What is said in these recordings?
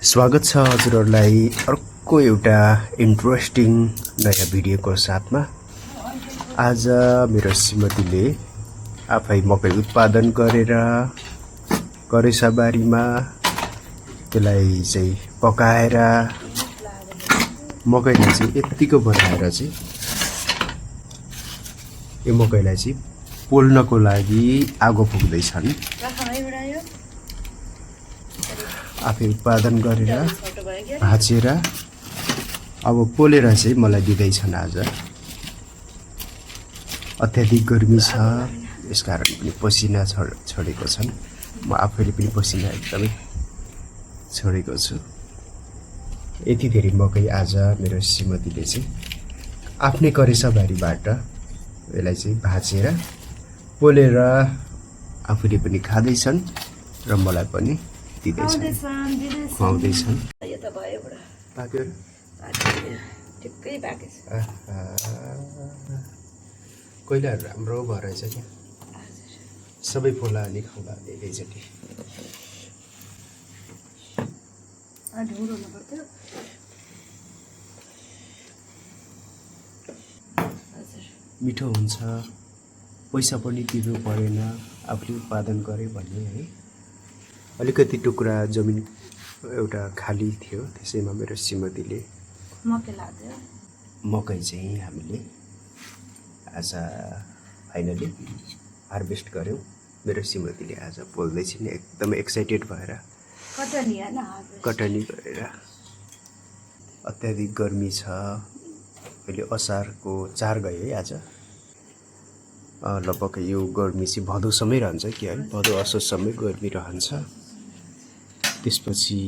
स्वागत छ हजुरहरूलाई अर्को एउटा इन्ट्रेस्टिङ नयाँ भिडियोको साथमा। आज मेरो श्रीमतीले आफै मकै उत्पादन गरेर करेसाबारीमा त्यसलाई चाहिँ पकाएर मकैलाई चाहिँ यत्तिको बनाएर चाहिँ यो मकैलाई चाहिँ पोल्नको लागि आगो फुक्दैछन्। आफै उत्पादन गरेर भाँचेर अब पोलेर चाहिँ मलाई दिँदैछन्। आज अत्याधिक गर्मी छ, यसकारण पनि पसिना छोडेको छन्। म आफैले पनि पसिना एकदमै छोडेको छु। यति धेरै मकै आज मेरो श्रीमतीले चाहिँ आफ्नै करेसाबारीबाट यसलाई चाहिँ भाँचेर पोलेर आफूले पनि खाँदैछन् र मलाई पनि खुवाउँदैछन्। यो त भयो बुढा, पाक्यो ठिक्कै पाकेछ। कोइलाहरू राम्रो भएर रहेछ क्या, सबै पोला अनि खाउँदा एकैचोटि। ढुँड हुनु पर्थ्यो। मिठो हुन्छ, पैसा पनि तिर्नु परेन, आफूले उत्पादन गरे भन्ने है। अलिकति टुक्रा जमिन एउटा खाली थियो, त्यसैमा मेरो श्रीमतीले मकै चाहिँ हामीले आज फाइनली हार्भेस्ट गऱ्यौँ। मेरो श्रीमतीले आज पोल्दैछिन् एकदमै एक्साइटेड भएर, कटनी गरेर। अत्याधिक गर्मी छ, अहिले असारको 4 गयो है आज। लगभग यो गर्मी चाहिँ भदौसम्मै रहन्छ कि है, भदौ असोजसम्मै गर्मी रहन्छ। त्यसपछि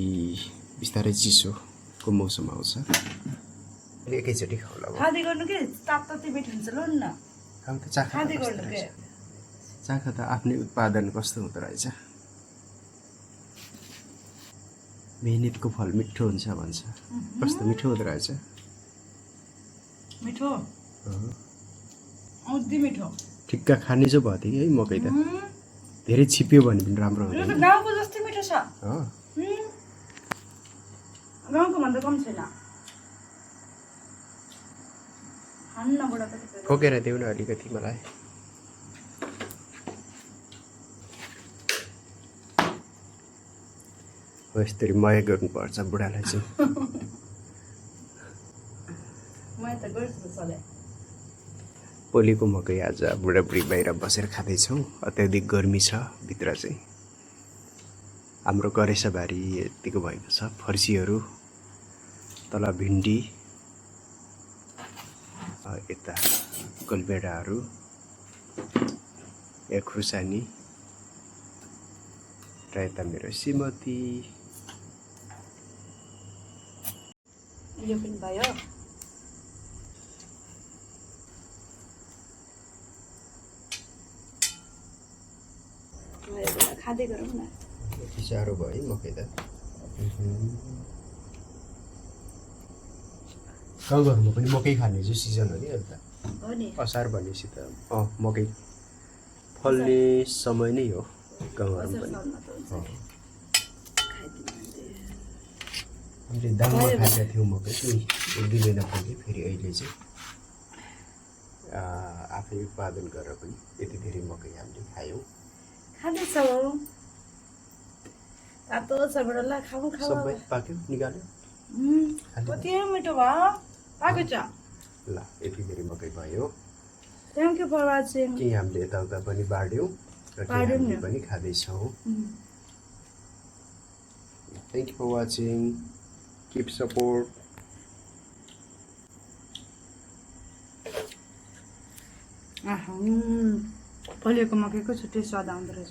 बिस्तारै चिसोको मौसम आउँछ। एकैचोटि खाउला खाँदै गर्नु के, तातो मिठो हुन्छ। ल न खाउँ त, चाखा त आफ्नै उत्पादन कस्तो हुँदो रहेछ। मेहनतको फल मिठो हुन्छ भन्छ, कस्तो मिठो हुँदो रहेछ। मिठो औधी मिठो ठिक्क खाने जो भयो थियो है मकै त। धेरै छिप्यो भने पनि राम्रो हुँदैन। गाउँको जस्तै मिठो छ, हो गाउँको भन्दा कम छैन। ठोकेर देऊ न अलिकति मलाई। हो यस्तरी माया गर्नुपर्छ बुढालाई चाहिँ। पोलेको मकै आज बुढाबुढी बाहिर बसेर खाँदैछौँ। अत्याधिक गर्मी छ भित्र चाहिँ। हाम्रो करेसाबारी यतिको भएको छ। फर्सीहरू, तल भिन्डी, यता गलबेडाहरू, या खुर्सानी र यता मेरो श्रीमती। यो पनि भयो। खाँदै गरौँ न। यति साह्रो भयो है मकै त। गाउँघरमा पनि मकै खाने चाहिँ सिजन हो नि अहिले त। असार भनेपछि त मकै फल्ने समय नै हो गाउँघरमा पनि। हामीले दाममा खाएका थियौँ मकै चाहिँ 1-2 महिना पुग्यो। फेरि अहिले चाहिँ आफै उत्पादन गरेर पनि यति धेरै मकै हामीले खायौँ। खाँदैछौ तातो छ बडा, ल खाऊ खाऊ। सबै पाक्यो, निकाल्यो। कति मिठो भयो, पाक्यो छ। ल यति धेरै मकै भयो। Thank you for watching. कि हामीले यताउता पनि बाँड्यौँ र हामीले पनि खाँदैछौँ। Thank you for watching, keep support. पोलेको मकैको छुट्टै स्वाद आउँदो रहेछ।